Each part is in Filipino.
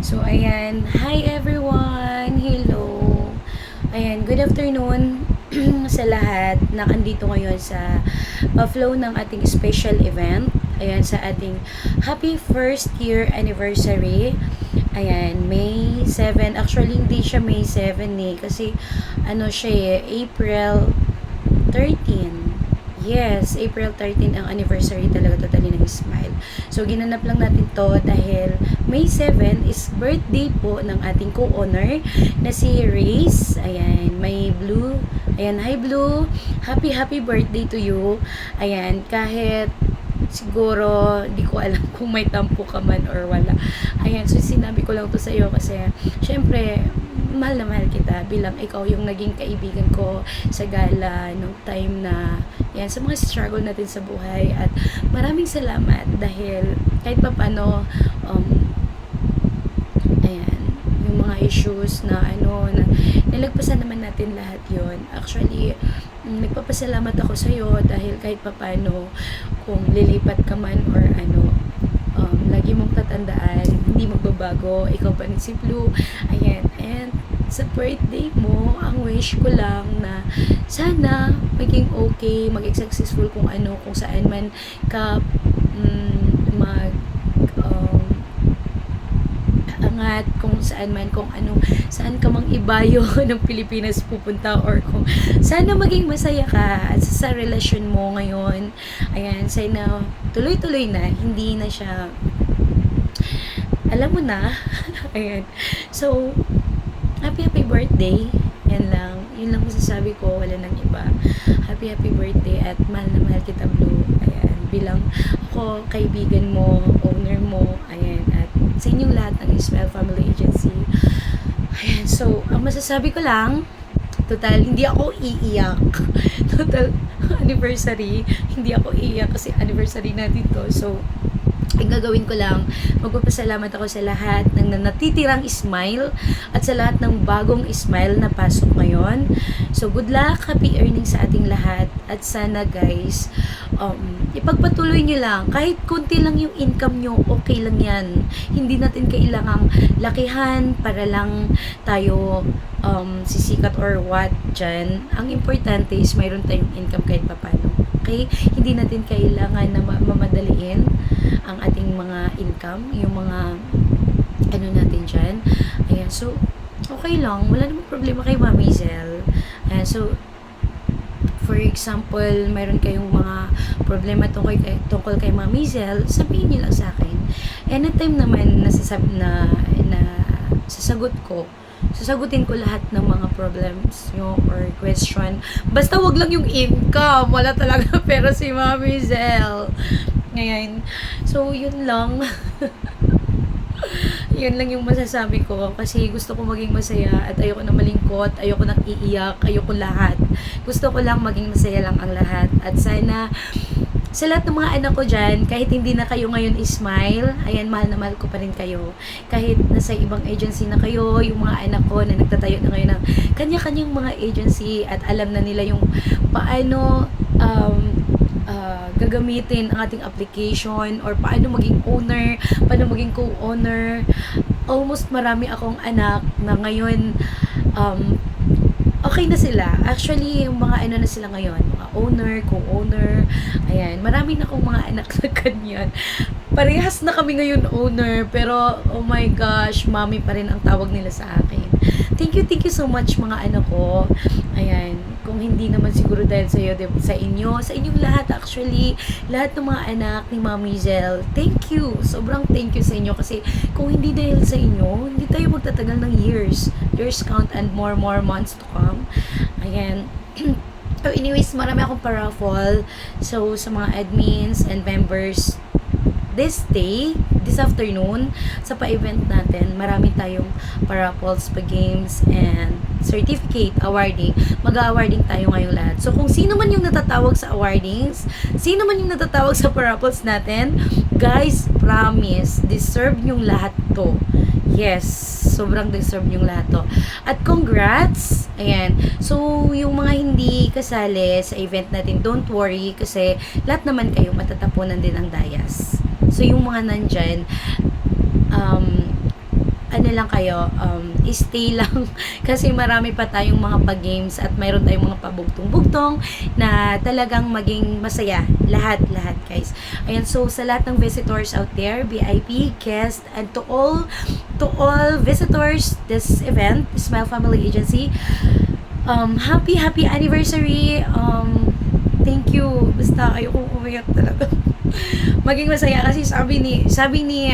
So, ayan. Hi, everyone! Hello! Ayan, good afternoon sa lahat na andito ngayon sa flow ng ating special event. Ayan, sa ating happy first year anniversary. Ayan, May 7. Actually, hindi siya May 7 eh. Kasi, ano siya April 13. Yes, April 13 ang anniversary talaga totally ng Smile. So, ginanap lang natin to dahil May 7 is birthday po ng ating co-owner na si Race. Ayan, may Blue. Ayan, hi Blue. Happy birthday to you. Ayan, kahit siguro, di ko alam kung may tampo ka man or wala. Ayan, so sinabi ko lang to sa iyo kasi, syempre, mahal na mahal kita bilang ikaw yung naging kaibigan ko sa gala nung time na yan, sa mga struggle natin sa buhay at maraming salamat dahil kahit pa paano ayan, yung mga issues na na nilagpasan naman natin lahat yon. Actually, nagpapasalamat ako sa iyo dahil kahit pa paano kung lilipat ka man or lagi mong tatandaan, hindi magbabago, ikaw pa rin si Blue. Ayan, and sa birthday mo, ang wish ko lang na sana maging okay, maging successful kung saan man ka mag angat, kung saan man, saan ka mang ibayo ng Pilipinas pupunta or kung sana maging masaya ka sa relasyon mo ngayon. Ayan, sana tuloy-tuloy na, hindi na siya alam mo na. Ayan. So, happy birthday. Yan lang. Yun lang masasabi ko. Wala nang iba. Happy birthday at mahal na mahal kita, Blue. Ayan. Bilang ako, kaibigan mo, owner mo. Ayan. At sa inyong lahat ng Ismael Family Agency. Ayan. So, ang masasabi ko lang, total, hindi ako iiyak. Total anniversary. Hindi ako iiyak kasi anniversary natin to. So, ang gagawin ko lang, magpapasalamat ako sa lahat ng natitirang smile at sa lahat ng bagong smile na pasok ngayon. So, good luck, happy earnings sa ating lahat. At sana guys, ipagpatuloy nyo lang. Kahit konti lang yung income nyo, okay lang yan. Hindi natin kailangang lakihan para lang tayo sisikat or what dyan. Ang importante is mayroon tayong income kahit papano. Okay? Hindi natin kailangan na mamadaliin ang ating mga income, yung mga natin dyan. Ayan, so, okay lang. Wala namang problema kay Mami Zel. Ayan, so, for example, mayroon kayong mga problema tungkol kay Mami Zel, sabihin niyo lang sa akin. Anytime naman na sasagot ko, sasagutin ko lahat ng mga problems nyo or question. Basta wag lang yung income. Wala talaga pero si Mami Zel. Ngayon. So, yun lang. Yun lang yung masasabi ko. Kasi gusto ko maging masaya at ayoko na malingkot. Ayoko nang iiyak. Ayoko lahat. Gusto ko lang maging masaya lang ang lahat. At sana sa lahat ng mga anak ko dyan, kahit hindi na kayo ngayon smile, ayan, mahal na mahal ko pa rin kayo. Kahit nasa ibang agency na kayo, yung mga anak ko na nagtatayo na ngayon ng kanya-kanyang mga agency at alam na nila yung paano gagamitin ang ating application or paano maging owner, paano maging co-owner. Almost marami akong anak na ngayon okay na sila. Actually, yung mga na sila ngayon, mga owner, co-owner, ayan, marami na akong mga anak na ganyan. Parehas na kami ngayon owner, pero oh my gosh, mommy pa rin ang tawag nila sa akin. Thank you so much mga anak ko. Ayan, kung hindi naman siguro dahil sa inyong lahat actually, lahat ng mga anak ni Mami Zel, thank you. Sobrang thank you sa inyo kasi kung hindi dahil sa inyo, hindi tayo magtatagal ng years. Years count and more months to come. Ayan. So anyways, marami akong paraffle. So sa mga admins and members, this afternoon, sa pa-event natin, marami tayong paraffles, pa-games, and certificate awarding. Mag-awarding tayo ngayong lahat. So, kung sino man yung natatawag sa awardings, sino man yung natatawag sa paraffles natin, guys, promise, deserve nyong lahat to. Yes, sobrang deserve yung lahat to. At congrats! Ayan. So, yung mga hindi kasali sa event natin, don't worry kasi lahat naman kayo matatapunan din ang dayas. So, yung mga nandyan, ano lang kayo, stay lang kasi marami pa tayong mga pa-games at mayroon tayong mga pabugtong-bugtong na talagang maging masaya lahat guys. Ayan, so sa lahat ng visitors out there, VIP, guest, and to all visitors this event, Smile Family Agency, happy anniversary. Thank you. Basta ayoko umiyak talaga. Maging masaya kasi sabi ni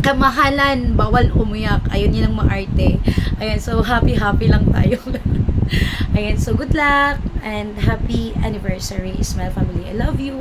kamahalan, bawal umiyak. Ayun, yun ang maarte. Ayan, so happy lang tayo. Ayan, so good luck and happy anniversary, Smile Family. I love you.